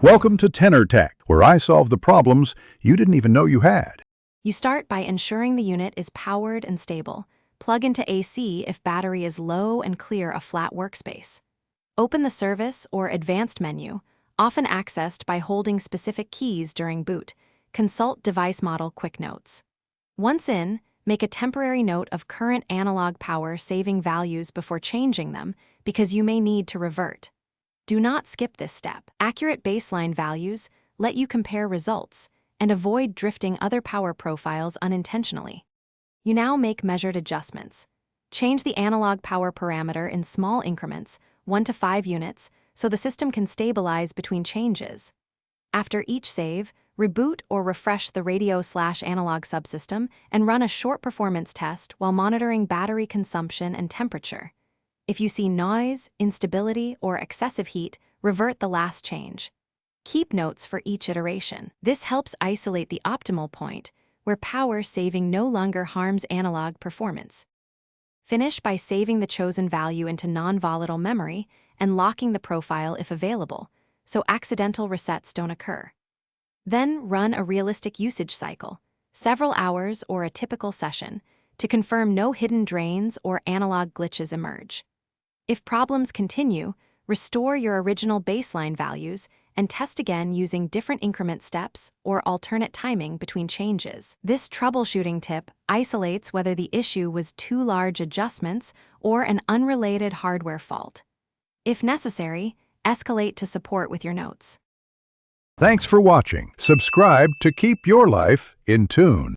Welcome to Tenor Tech, where I solve the problems you didn't even know you had. You start by ensuring the unit is powered and stable. Plug into AC if battery is low and clear a flat workspace. Open the Service or Advanced menu, often accessed by holding specific keys during boot. Consult device model quick notes. Once in, make a temporary note of current analog power saving values before changing them because you may need to revert. Do not skip this step. Accurate baseline values let you compare results and avoid drifting other power profiles unintentionally. You now make measured adjustments. Change the analog power parameter in small increments, 1 to 5 units, so the system can stabilize between changes. After each save, reboot or refresh the radio/analog subsystem and run a short performance test while monitoring battery consumption and temperature. If you see noise, instability, or excessive heat, revert the last change. Keep notes for each iteration. This helps isolate the optimal point, where power saving no longer harms analog performance. Finish by saving the chosen value into non-volatile memory and locking the profile if available, so accidental resets don't occur. Then run a realistic usage cycle, several hours or a typical session, to confirm no hidden drains or analog glitches emerge. If problems continue, restore your original baseline values and test again using different increment steps or alternate timing between changes. This troubleshooting tip isolates whether the issue was too large adjustments or an unrelated hardware fault. If necessary, escalate to support with your notes. Thanks for watching. Subscribe to keep your life in tune.